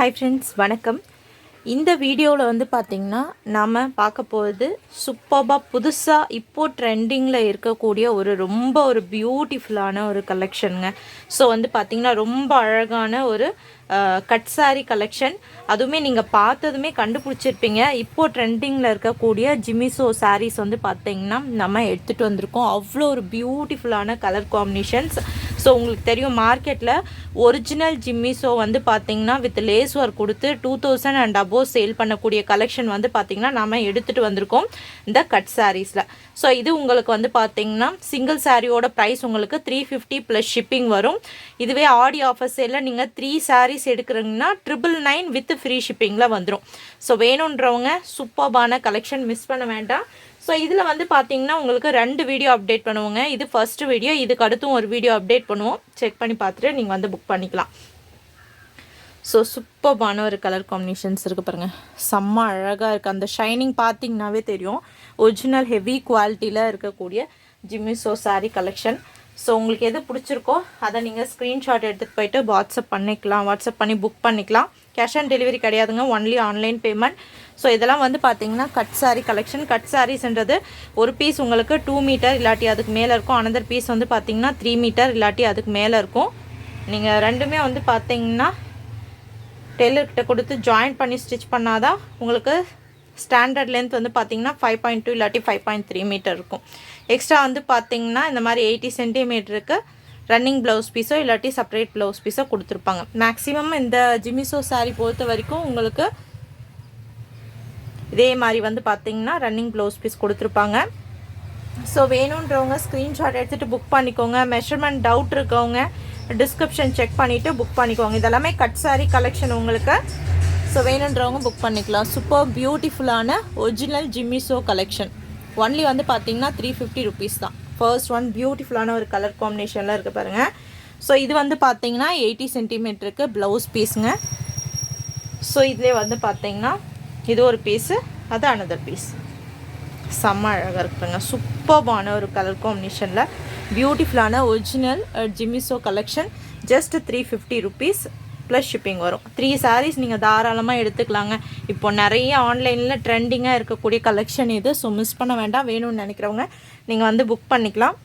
Hi friends, வணக்கம். இந்த வீடியோவில் வந்து பார்த்திங்கன்னா நாம் பார்க்க போகிறது சூப்பராக புதுசாக இப்போது ட்ரெண்டிங்கில் இருக்கக்கூடிய ரொம்ப பியூட்டிஃபுல்லான ஒரு கலெக்ஷனுங்க. ஸோ வந்து பார்த்திங்கன்னா ரொம்ப அழகான ஒரு கட் சாரி கலெக்ஷன். அதுவுமே நீங்கள் பார்த்ததுமே கண்டுபிடிச்சிருப்பீங்க. இப்போது ட்ரெண்டிங்கில் இருக்கக்கூடிய ஜிமிசோ சாரீஸ் வந்து பார்த்திங்கன்னா நம்ம எடுத்துகிட்டு வந்திருக்கோம். அவ்வளோ ஒரு பியூட்டிஃபுல்லான கலர் காம்பினேஷன்ஸ். ஸோ உங்களுக்கு தெரியும், மார்க்கெட்டில் ஒரிஜினல் ஜிம்மிஸோ வந்து பார்த்திங்கன்னா வித் லேஸ் ஒர்க் கொடுத்து 2000 அண்ட் அபோவ் சேல் பண்ணக்கூடிய கலெக்ஷன் வந்து பார்த்திங்கன்னா நம்ம எடுத்துகிட்டு வந்திருக்கோம் இந்த கட் சாரீஸில். ஸோ இது உங்களுக்கு வந்து பார்த்திங்கன்னா சிங்கிள் சாரியோட ப்ரைஸ் உங்களுக்கு 350 ப்ளஸ் ஷிப்பிங் வரும். இதுவே ஆடி ஆஃபர் சேலில் நீங்கள் 3 சாரீஸ் எடுக்கிறீங்கன்னா 999 வித் ஃப்ரீ ஷிப்பிங்கில் வந்துடும். ஸோ வேணுன்றவங்க சூப்பர்பான கலெக்ஷன் மிஸ் பண்ண வேண்டாம். ஸோ இதில் வந்து பார்த்தீங்கன்னா உங்களுக்கு 2 வீடியோ அப்டேட் பண்ணுவோங்க. இது ஃபர்ஸ்ட் வீடியோ, இதுக்கு அடுத்தும் ஒரு வீடியோ அப்டேட் பண்ணுவோம். செக் பண்ணி பார்த்துட்டு நீங்கள் வந்து புக் பண்ணிக்கலாம். ஸோ சூப்பர்பான ஒரு கலர் காம்பினேஷன்ஸ் இருக்குது பாருங்கள், செம்ம அழகாக இருக்குது. அந்த ஷைனிங் பார்த்தீங்கன்னாவே தெரியும் ஒரிஜினல் ஹெவி குவாலிட்டியில் இருக்கக்கூடிய ஜிமிசோ சாரீ கலெக்ஷன். ஸோ உங்களுக்கு எது பிடிச்சிருக்கோ அதை நீங்கள் ஸ்க்ரீன்ஷாட் எடுத்துகிட்டு போயிட்டு வாட்ஸ்அப் பண்ணி புக் பண்ணிக்கலாம். கேஷ் ஆன் டெலிவரி கிடையாதுங்க, ஒன்லி ஆன்லைன் பேமெண்ட். ஸோ இதெல்லாம் வந்து பார்த்தீங்கன்னா கட் சாரீ கலெக்ஷன். கட் சாரீஸ்ன்றது ஒரு பீஸ் உங்களுக்கு 2 மீட்டர் இல்லாட்டி அதுக்கு மேலே இருக்கும். அனதர் பீஸ் வந்து பார்த்தீங்கன்னா 3 மீட்டர் இல்லாட்டி அதுக்கு மேலே இருக்கும். நீங்கள் ரெண்டுமே வந்து பார்த்தீங்கன்னா டெய்லர்கிட்ட கொடுத்து ஜாயின் பண்ணி ஸ்டிச் பண்ணாதான் உங்களுக்கு ஸ்டாண்டர்ட் லென்த் வந்து பார்த்தீங்கன்னா 5.2 இல்லாட்டி 5.3 மீட்டர் இருக்கும். எக்ஸ்ட்ரா வந்து பார்த்தீங்கன்னா இந்த மாதிரி 80 சென்டிமீட்டருக்கு ரன்னிங் ப்ளவுஸ் பீஸோ இல்லாட்டி செப்பரேட் ப்ளவுஸ் பீஸோ கொடுத்துருப்பாங்க. மேக்ஸிமம் இந்த ஜிமிசோ சாரீ பொறுத்த வரைக்கும் உங்களுக்கு இதே மாதிரி வந்து பார்த்தீங்கன்னா ரன்னிங் ப்ளவுஸ் பீஸ் கொடுத்துருப்பாங்க. ஸோ வேணுன்றவங்க ஸ்க்ரீன்ஷாட் எடுத்துகிட்டு புக் பண்ணிக்கோங்க. மெஷர்மெண்ட் டவுட் இருக்கவங்க டிஸ்கிரிப்ஷன் செக் பண்ணிவிட்டு புக் பண்ணிக்கோங்க. இதெல்லாமே கட் சாரீ கலெக்ஷன் உங்களுக்கு. ஸோ வேணுன்றவங்க புக் பண்ணிக்கலாம். சூப்பர் பியூட்டிஃபுல்லான ஒரிஜினல் ஜிமிசோ கலெக்ஷன். ஒன்லி வந்து பார்த்தீங்கன்னா 350 ருபீஸ் தான். ஃபர்ஸ்ட் ஒன் பியூட்டிஃபுல்லான ஒரு கலர் காம்பினேஷனில் இருக்குது பாருங்கள். ஸோ இது வந்து பார்த்தீங்கன்னா 80 சென்டிமீட்டருக்கு ப்ளவுஸ் பீஸுங்க. ஸோ இதிலே வந்து பார்த்தீங்கன்னா இது ஒரு பீஸு, அது அனதர் பீஸ். செம்ம அழகாக இருக்குங்க. சூப்பர்பான ஒரு கலர் காம்பினேஷனில் பியூட்டிஃபுல்லான ஒரிஜினல் ஜிமிசோ collection. Just 350 rupees plus shipping வரும். 3 சாரீஸ் நீங்கள் தாராளமாக எடுத்துக்கலாங்க. இப்போ நிறைய ஆன்லைனில் ட்ரெண்டிங்காக இருக்கக்கூடிய கலெக்ஷன் இது. ஸோ மிஸ் பண்ண வேண்டாம். வேணும்னு நினைக்கிறவங்க நீங்கள் வந்து புக் பண்ணிக்கலாம்.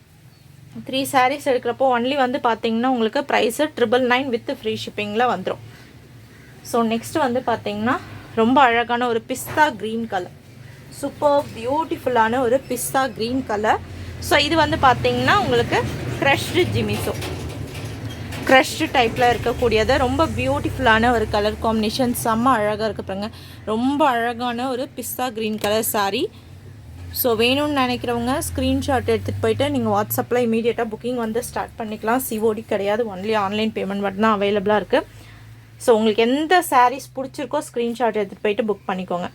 3 சாரீஸ் எடுக்கிறப்போ ஒன்லி வந்து பார்த்தீங்கன்னா உங்களுக்கு ப்ரைஸு 999 வித் ஃப்ரீ ஷிப்பிங்கில் வந்துடும். ஸோ நெக்ஸ்ட் வந்து பார்த்தீங்கன்னா ரொம்ப அழகான ஒரு பிஸ்தா க்ரீன் கலர். சூப்பர் பியூட்டிஃபுல்லான ஒரு பிஸ்தா க்ரீன் கலர். ஸோ இது வந்து பார்த்தீங்கன்னா உங்களுக்கு க்ரஷ்டு ஜிமிசோ, க்ரஷ்டு டைப்பில் இருக்கக்கூடியது. ரொம்ப பியூட்டிஃபுல்லான ஒரு கலர் காம்பினேஷன். செம்ம அழகாக இருக்குது பாருங்க. ரொம்ப அழகான ஒரு பிஸ்தா க்ரீன் கலர் சாரீ. ஸோ வேணும்னு நினைக்கிறவங்க ஸ்க்ரீன்ஷாட் எடுத்துகிட்டு போயிட்டு நீங்கள் வாட்ஸ்அப்பில் இமீடியட்டாக புக்கிங் வந்து ஸ்டார்ட் பண்ணிக்கலாம். சிஓடி கிடையாது, ஒன்லி ஆன்லைன் பேமெண்ட் மட்டும் தான் அவைலபிளாக இருக்குது. ஸோ உங்களுக்கு எந்த சாரீஸ் பிடிச்சிருக்கோ ஸ்க்ரீன்ஷாட் எடுத்துகிட்டு போயிட்டு புக் பண்ணிக்கோங்க.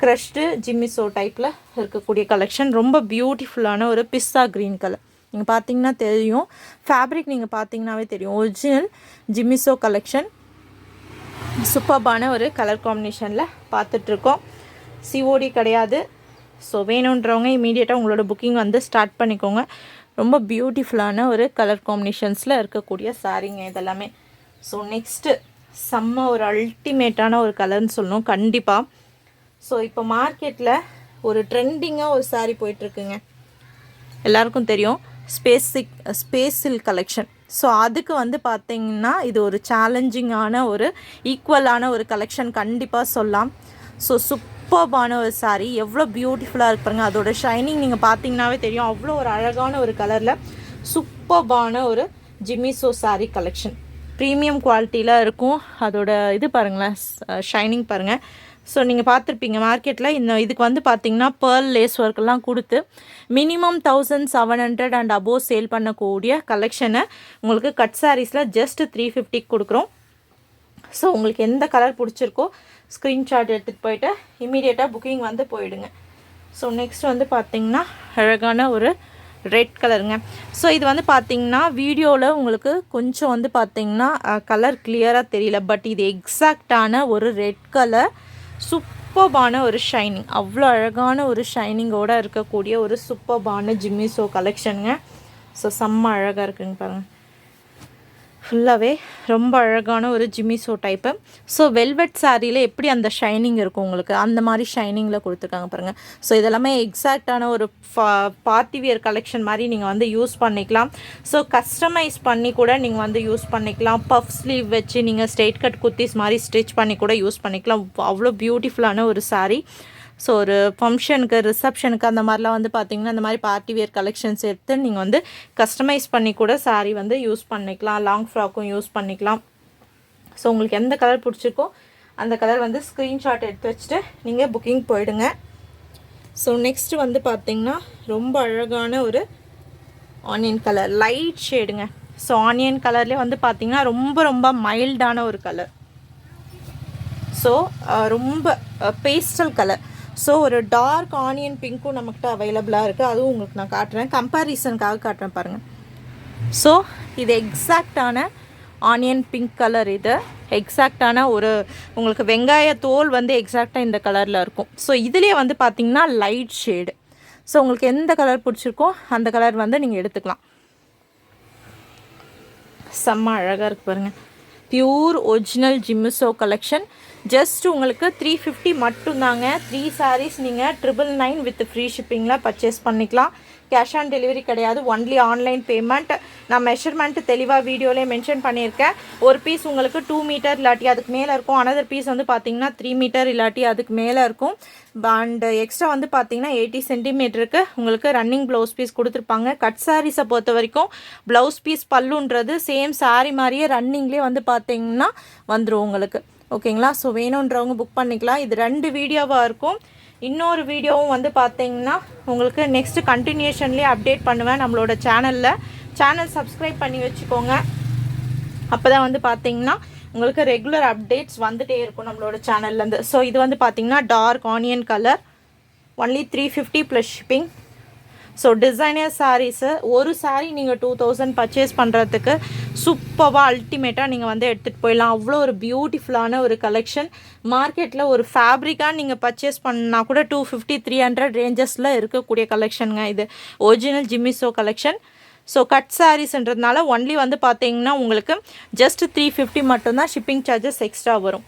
க்ரஷ்டு ஜிமிசோ டைப்பில் இருக்கக்கூடிய கலெக்ஷன். ரொம்ப பியூட்டிஃபுல்லான ஒரு பிஸ்தா க்ரீன் கலர். நீங்கள் பார்த்தீங்கன்னா தெரியும், ஃபேப்ரிக் நீங்கள் பார்த்தீங்கன்னாவே தெரியும் ஒரிஜினல் ஜிமிசோ கலெக்ஷன். சூப்பர்பான ஒரு கலர் காம்பினேஷனில் பார்த்துட்ருக்கோம். சிஓடி கிடையாது. ஸோ வேணுன்றவங்க இமீடியட்டாக உங்களோட புக்கிங் வந்து ஸ்டார்ட் பண்ணிக்கோங்க. ரொம்ப பியூட்டிஃபுல்லான ஒரு கலர் காம்பினேஷன்ஸில் இருக்கக்கூடிய சாரீங்க இதெல்லாமே. ஸோ நெக்ஸ்ட்டு செம்ம ஒரு அல்டிமேட்டான ஒரு கலர்னு சொல்லணும் கண்டிப்பாக. ஸோ இப்போ மார்க்கெட்டில் ஒரு ட்ரெண்டிங்காக ஒரு சாரீ போயிட்டுருக்குங்க, எல்லாருக்கும் தெரியும், ஸ்பேஸ் சில்க் கலெக்ஷன். ஸோ அதுக்கு வந்து பார்த்தீங்கன்னா இது ஒரு சேலஞ்சிங்கான ஒரு ஈக்குவலான ஒரு கலெக்ஷன் கண்டிப்பாக சொல்லலாம். ஸோ சூப்பர்பான ஒரு சாரீ, எவ்வளோ பியூட்டிஃபுல்லாக இருப்பாருங்க. அதோட ஷைனிங் நீங்கள் பார்த்தீங்கன்னாவே தெரியும். அவ்வளோ ஒரு அழகான ஒரு கலரில் சூப்பர்பான ஒரு ஜிமிசோ சாரீ கலெக்ஷன். ப்ரீமியம் குவாலிட்டியில் இருக்கும். அதோட இது பாருங்களேன், ஷைனிங் பாருங்கள். ஸோ நீங்கள் பார்த்துருப்பீங்க மார்க்கெட்டில் இதுக்கு வந்து பார்த்தீங்கன்னா பேர்ல் லேஸ் ஒர்க்கெல்லாம் கொடுத்து மினிமம் 1700 அண்ட் அபோவ் சேல் பண்ணக்கூடிய கலெக்ஷனை உங்களுக்கு கட் சாரீஸில் ஜஸ்ட் 350 கொடுக்குறோம். ஸோ உங்களுக்கு எந்த கலர் பிடிச்சிருக்கோ ஸ்க்ரீன்ஷாட் எடுத்துகிட்டு போயிட்டு இமீடியட்டாக புக்கிங் வந்து போயிடுங்க. ஸோ நெக்ஸ்ட் வந்து பார்த்திங்கன்னா அழகான ஒரு ரெட் கலருங்க. ஸோ இது வந்து பார்த்திங்கன்னா வீடியோவில் உங்களுக்கு கொஞ்சம் வந்து பார்த்திங்கன்னா கலர் கிளியராக தெரியல, பட் இது எக்ஸாக்டான ஒரு ரெட் கலர். சூப்பர்பான ஒரு ஷைனிங், அவ்வளோ அழகான ஒரு ஷைனிங்கோடு இருக்கக்கூடிய ஒரு சூப்பர்பான ஜிமிசோ கலெக்ஷனுங்க. ஸோ செம்ம அழகாக இருக்குங்க பாருங்கள். ஃபுல்லாகவே ரொம்ப அழகான ஒரு ஜிமிசோ டைப்பு. ஸோ வெல்வெட் சாரியில் எப்படி அந்த ஷைனிங் இருக்கும் உங்களுக்கு, அந்த மாதிரி ஷைனிங்கில் கொடுத்துருக்காங்க பாருங்கள். ஸோ இதெல்லாமே எக்ஸாக்டான ஒரு பார்ட்டி வியர் கலெக்ஷன் மாதிரி நீங்கள் வந்து யூஸ் பண்ணிக்கலாம். ஸோ கஸ்டமைஸ் பண்ணி கூட நீங்கள் வந்து யூஸ் பண்ணிக்கலாம். பஃப் ஸ்லீவ் வச்சு நீங்கள் ஸ்ட்ரெயிட் கட் குர்த்திஸ் மாதிரி ஸ்டிச் பண்ணி கூட யூஸ் பண்ணிக்கலாம். அவ்வளோ பியூட்டிஃபுல்லான ஒரு சாரீ. ஸோ ஒரு ஃபங்க்ஷனுக்கு, ரிசப்ஷனுக்கு அந்த மாதிரிலாம் வந்து பார்த்திங்கன்னா இந்த மாதிரி பார்ட்டி வேர் கலெக்ஷன்ஸ் எடுத்து நீங்கள் வந்து கஸ்டமைஸ் பண்ணி கூட சாரீ வந்து யூஸ் பண்ணிக்கலாம். லாங் ஃப்ராக்கும் யூஸ் பண்ணிக்கலாம். ஸோ உங்களுக்கு எந்த கலர் பிடிச்சிருக்கோ அந்த கலர் வந்து ஸ்க்ரீன்ஷாட் எடுத்து வச்சுட்டு நீங்கள் புக்கிங் போயிடுங்க. ஸோ நெக்ஸ்ட்டு வந்து பார்த்திங்கன்னா ரொம்ப அழகான ஒரு ஆனியன் கலர், லைட் ஷேடுங்க. ஸோ ஆனியன் கலர்லேயே வந்து பார்த்திங்கன்னா ரொம்ப ரொம்ப மைல்டான ஒரு கலர். ஸோ ரொம்ப பேஸ்டல் கலர். ஸோ ஒரு டார்க் ஆனியன் பிங்க்கும் நம்மக்கிட்ட அவைலபிளாக இருக்குது. அதுவும் உங்களுக்கு நான் காட்டுறேன், கம்பேரிசனுக்காக காட்டுறேன் பாருங்கள். ஸோ இது எக்ஸாக்டான ஆனியன் பிங்க் கலர். இது எக்ஸாக்டான ஒரு உங்களுக்கு வெங்காய தோல் வந்து எக்ஸாக்டாக இந்த கலரில் இருக்கும். ஸோ இதுலேயே வந்து பார்த்திங்கன்னா லைட் ஷேடு. ஸோ உங்களுக்கு எந்த கலர் பிடிச்சிருக்கோ அந்த கலர் வந்து நீங்கள் எடுத்துக்கலாம். செம்ம அழகாக இருக்குது பாருங்கள். பியூர் ஒரிஜினல் ஜிமிசோ கலெக்ஷன். ஜஸ்ட் உங்களுக்கு 350 மட்டும்தாங்க. 3 sarees நீங்கள் 999 வித் ஃப்ரீ ஷிப்பிங்கில் பர்ச்சேஸ் பண்ணிக்கலாம். கேஷ் ஆன் டெலிவரி கிடையாது, ஒன்லி ஆன்லைன் பேமெண்ட். நான் மெஷர்மெண்ட்டு தெளிவாக வீடியோலேயே மென்ஷன் பண்ணியிருக்கேன். ஒரு பீஸ் உங்களுக்கு 2 மீட்டர் இல்லாட்டி அதுக்கு மேலே இருக்கும். அனதர் பீஸ் வந்து பார்த்திங்கன்னா 3 மீட்டர் இல்லாட்டி அதுக்கு மேலே இருக்கும். அண்ட் எக்ஸ்ட்ரா வந்து பார்த்திங்கன்னா 80 சென்டிமீட்டருக்கு உங்களுக்கு ரன்னிங் ப்ளவுஸ் பீஸ் கொடுத்துருப்பாங்க. கட் சாரீஸை பொறுத்த வரைக்கும் ப்ளவுஸ் பீஸ் பல்லுன்றது சேம் சாரீ மாதிரியே ரன்னிங்லேயே வந்து பார்த்திங்கன்னா வந்துடும் உங்களுக்கு. ஓகேங்களா? ஸோ வேணுன்றவங்க புக் பண்ணிக்கலாம். இது 2 வீடியோவாக இருக்கும். இன்னொரு வீடியோவும் வந்து பார்த்தீங்கன்னா உங்களுக்கு நெக்ஸ்ட்டு கண்டினியூஷன்லேயே அப்டேட் பண்ணுவேன் நம்மளோட சேனலில். சேனல் சப்ஸ்கிரைப் பண்ணி வச்சுக்கோங்க. அப்போ தான் வந்து பார்த்தீங்கன்னா உங்களுக்கு ரெகுலர் அப்டேட்ஸ் வந்துகிட்டே இருக்கும் நம்மளோட சேனல்லேருந்து. ஸோ இது வந்து பார்த்தீங்கன்னா dark onion colour, only 350 plus shipping. So designer saris ஒரு சாரீ நீங்கள் 2000 பர்ச்சேஸ் பண்ணுறதுக்கு சூப்பராக அல்டிமேட்டாக நீங்கள் வந்து எடுத்துகிட்டு போயிடலாம். அவ்வளோ ஒரு பியூட்டிஃபுல்லான ஒரு கலெக்ஷன். மார்க்கெட்டில் ஒரு ஃபேப்ரிக்காக நீங்கள் பர்ச்சேஸ் பண்ணால் கூட 250-300 ரேஞ்சஸில் இருக்கக்கூடிய கலெக்ஷனுங்க இது. ஒரிஜினல் ஜிமிசோ கலெக்ஷன். ஸோ கட் சாரீஸ்ன்றதுனால ஒன்லி வந்து பார்த்தீங்கன்னா உங்களுக்கு ஜஸ்ட் 350 மட்டும்தான். ஷிப்பிங் சார்ஜஸ் எக்ஸ்ட்ரா வரும்.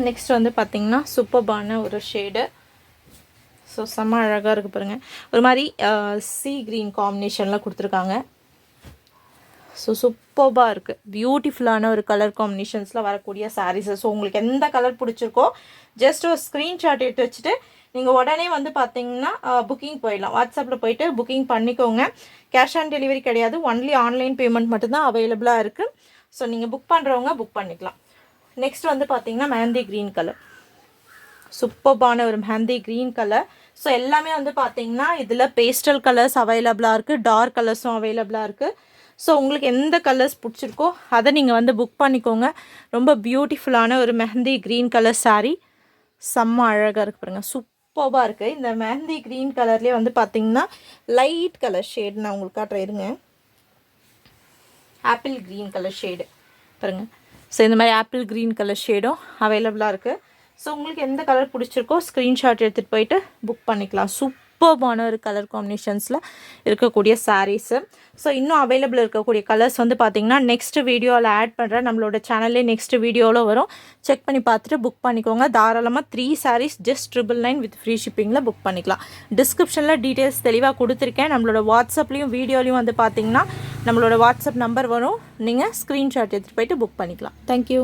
நெக்ஸ்ட் வந்து பார்த்தீங்கன்னா சூப்பர்பான ஒரு ஷேடு. ஸோ செம்ம அழகாக இருக்குது பாருங்கள். ஒரு மாதிரி சீ க்ரீன் காம்பினேஷனில் கொடுத்துருக்காங்க. ஸோ சூப்பர்பாக இருக்குது. பியூட்டிஃபுல்லான ஒரு கலர் காம்பினேஷன்ஸில் வரக்கூடிய சாரீஸு. ஸோ உங்களுக்கு எந்த கலர் பிடிச்சிருக்கோ ஜஸ்ட் ஒரு ஸ்க்ரீன்ஷாட் எடுத்து வச்சுட்டு நீங்கள் உடனே வந்து பார்த்தீங்கன்னா புக்கிங் போயிடலாம். வாட்ஸ்அப்பில் போயிட்டு புக்கிங் பண்ணிக்கோங்க. கேஷ் ஆன் டெலிவரி கிடையாது, ஒன்லி ஆன்லைன் பேமெண்ட் மட்டும்தான் அவைலபிளாக இருக்குது. ஸோ நீங்கள் புக் பண்ணுறவங்க புக் பண்ணிக்கலாம். நெக்ஸ்ட் வந்து பார்த்தீங்கன்னா மெஹந்தி க்ரீன் கலர். சூப்பர்பான ஒரு மெஹந்தி க்ரீன் கலர். ஸோ எல்லாமே வந்து பார்த்தீங்கன்னா இதில் பேஸ்டல் கலர்ஸ் அவைலபிளாக இருக்குது, டார்க் கலர்ஸும் அவைலபிளாக இருக்குது. ஸோ உங்களுக்கு எந்த கலர்ஸ் பிடிச்சிருக்கோ அதை நீங்கள் வந்து புக் பண்ணிக்கோங்க. ரொம்ப பியூட்டிஃபுல்லான ஒரு மெஹந்தி க்ரீன் கலர் சாரீ. செம்ம அழகாக இருக்குது பாருங்கள். சூப்பராக இருக்குது. இந்த மெஹந்தி க்ரீன் கலர்லேயே வந்து பார்த்தீங்கன்னா லைட் கலர் ஷேடு நான் உங்களுக்கு காட்டுறேன் இருங்க. ஆப்பிள் க்ரீன் கலர் ஷேடு பாருங்கள். ஸோ இந்த மாதிரி ஆப்பிள் க்ரீன் கலர் ஷேடும் அவைலபிளாக இருக்குது. ஸோ உங்களுக்கு எந்த கலர் பிடிச்சிருக்கோ ஸ்க்ரீன்ஷாட் எடுத்துகிட்டு போயிட்டு புக் பண்ணிக்கலாம். சூப்பர்பான ஒரு கலர் காம்பினேஷன்ஸில் இருக்கக்கூடிய சாரீஸு. ஸோ இன்னும் அவைலபிள் இருக்கக்கூடிய கலர்ஸ் வந்து பார்த்திங்கன்னா நெக்ஸ்ட் வீடியோவில் ஆட் பண்ணுறேன். நம்மளோட சேனல்லே நெக்ஸ்ட் வீடியோவில் வரும். செக் பண்ணி பார்த்துட்டு புக் பண்ணிக்கோங்க. தாராளமாக 3 sarees ஜஸ்ட் 999 வித் ஃப்ரீ ஷிப்பிங்கில் புக் பண்ணிக்கலாம். டிஸ்கிரிப்ஷனில் டீட்டெயில்ஸ் தெளிவாக கொடுத்துருக்கேன். நம்மளோட வாட்ஸ்அப்லேயும் வீடியோலையும் வந்து பார்த்திங்கன்னா நம்மளோட வாட்ஸ்அப் நம்பர் வரும். நீங்கள் ஸ்க்ரீன்ஷாட் எடுத்துகிட்டு போயிட்டு புக் பண்ணிக்கலாம். தேங்க்யூ.